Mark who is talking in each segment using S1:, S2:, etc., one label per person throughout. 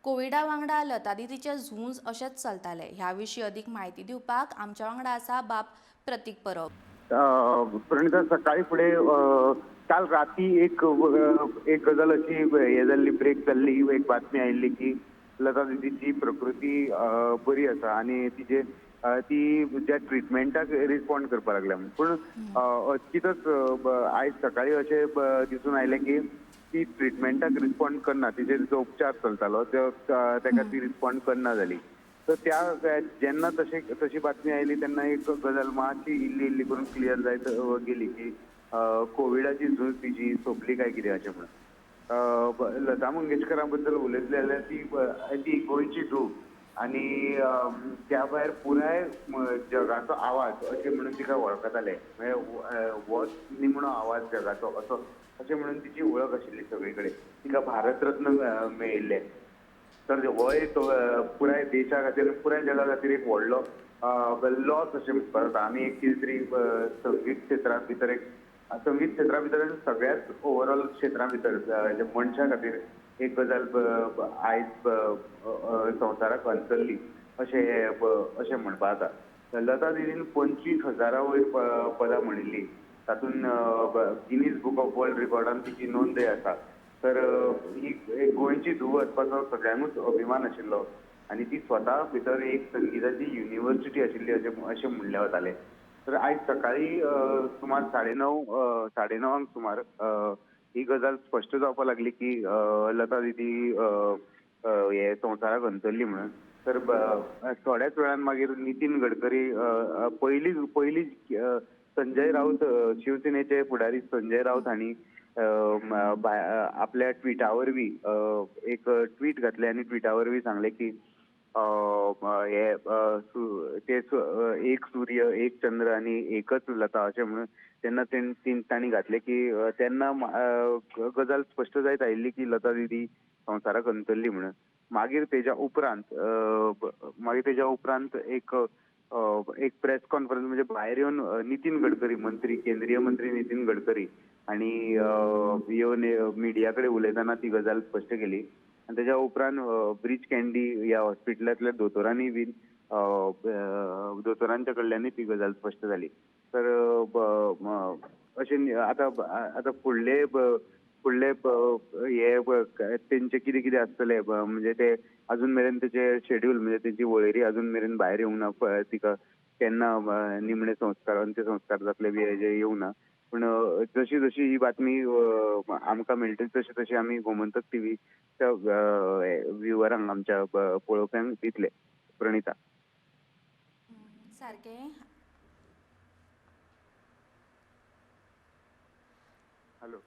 S1: कोविडा वांगडा लता दिदीचे झूंज अशेंच चलताले। ह्या विशीं अदीक म्हायती दिवपाक आमच्या वांगडा आसा बाब प्रतीक परब।
S2: प्रणिता सकाळी फुडें काल राती एक गजाल अशी हे जाल्ली, ब्रेक जाल्ली, एक बातमी आयिल्ली की लता दिदीची प्रकृती बरी आसा आनी तिचे ती ज्या ट्रिटमेंटाक रिस्पॉन्ड करपाक लागल्या पूण अचकीतच आयज सकाळी अशें दिसून आयलें की ती ट्रिटमेंटाक रिस्पॉन्ड करना, तिचेर जो उपचार चलतालो ताका ती रिस्पॉन्ड करना जाली। तर त्या जेन्ना तशी बातमी आयली तेन्ना एक गजाल मातशी इल्ली करून क्लियर जायत गेली की कोविडाची झूज तिची सोंपली काय कितें अशें म्हणून। लता मंगेशकरा बद्दल उलयतले जाल्यार ती गोंयची धूव आनी त्या भायर पुराय जगाचो आवाज अशें म्हणून तिका वळखताले, म्हणजे होच निमणो आवाज जगाचो असो अशें म्हणून तिची वळख आशिल्ली सगळे कडेन। तिका भारतरत्न मेळिल्ले। तर हो एक पुराय देशा खातीर, पुराय जगा खातीर एक व्हडलो लॉस अशें म्हणपाक जाता। आमी एक कितें तरी संगीत क्षेत्रांत भितर संगीत क्षेत्रा भितर सगळ्याच ओवरऑल क्षेत्रां भितर मनशा खातीर एक गजाल आयज संवसाराक अंतरली अशें म्हणपाक जाता। लता दिदीन 25,000 वयर पदां म्हणिल्लीं, तातूंत गिनीज बूक ऑफ वर्ल्ड रिकॉर्डान तिची नोंदय आसा। तर ही एक गोंयची धूव आसपाचो सगळ्यांकूच अभिमान आशिल्लो आनी ती स्वता भितर एक संगीताची युनिवर्सिटी आशिल्ली अशें म्हणले वताले। तर आयज सकाळी सुमार 9:30 सुमार ही गजाल स्पश्ट जावपाक लागली की लता दिदी हे संवसाराक अंतरली म्हणून। तर थोड्याच वेळान मागीर नितीन गडकरी पयली संजय राऊत, शिवसेनेचे फुडारी संजय राऊत हांणी आपल्या ट्विटा वरवीं एक ट्वीट घातलें आनी ट्विटा वरवीं सांगलें की एक सूर्य, एक चंद्र आनी एकच लता अशें म्हणून तेन्ना तांणी घातलें की तेन्ना गजाल स्पश्ट जायत आयिल्ली की लता दिदी संवसाराक अंतरली म्हणून। मागीर तेच्या उपरांत एक प्रेस कॉन्फरन्स, म्हणजे भायर येवन नितीन गडकरी केंद्रीय मंत्री नितीन गडकरी हांणी येवन मिडिया कडेन उलयतना ती गजाल स्पश्ट केली। आनी तेच्या उपरांत ब्रीच कँडी ह्या हॉस्पिटलांतल्या दोतोरांनी बीन दोतोरांच्या कडल्यानूय ती गजाल स्पश्ट जाली। तर अशें आतां फुडले हे तेंचे कितें आसतलें, म्हणजे ते अजून मेरेन तेचे शेड्यूल, म्हणजे तेची वळेरी अजून मेरेन भायर येवंक ना, तिका केन्ना निमणे संस्कार, अंत्यसंस्कार जातले बी हेजे येवंक ना। पूण जशी ही बातमी आमकां मेळटली तशी आमी गोमंतक टीव्हीच्या व्ह्युअरांक आमच्या पळोवप्यांक दितले। प्रणिता।
S1: सारकें।
S2: हॅलो।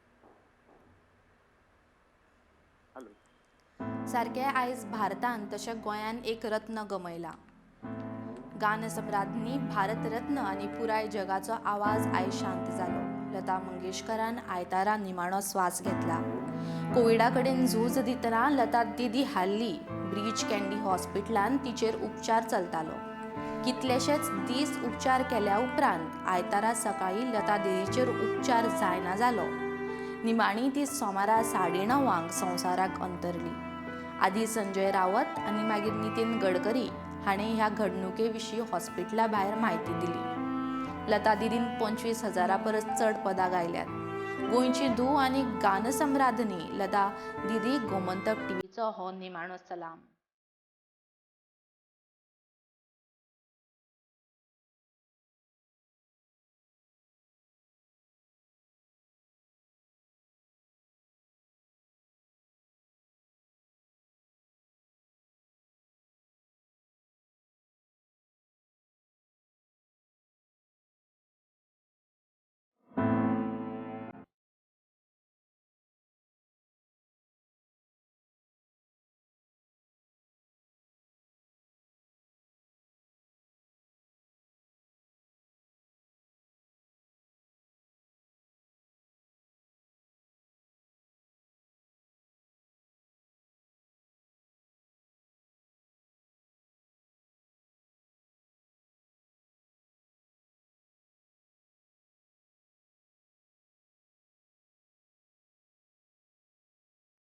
S1: सारकें, आयज भारतान तशें गोंयान एक रत्न गमयला। गान सम्राज्ञी, भारत रत्न आनी पुराय जगाचो आवाज आयज शांत जालो। लता मंगेशकरान आयतारा निमाणो स्वास घेतला। कोविडा कडेन झूज दितना लता दिदी हाल्ली ब्रीच कँडी हॉस्पिटलांत तिचेर उपचार चलतालो। कितलेशेच दीस उपचार केल्या उपरांत आयतारा सकाळी लता दिदीचेर उपचार जायना जालो। निमाणी ती सोमारा 9:30 संवसाराक अंतरली। आदी संजय रावत आनी मागीर नितीन गडकरी हाणें ह्या घडणुके विशीं हॉस्पिटला भायर म्हायती दिली। लता दिदीन 25,000 परस चड पदां गायल्यात। गोंयची धूव आनी गान सम्राज्ञी लता दिदीक गोमंतक टीव्हीचो हो निमाणो सलाम।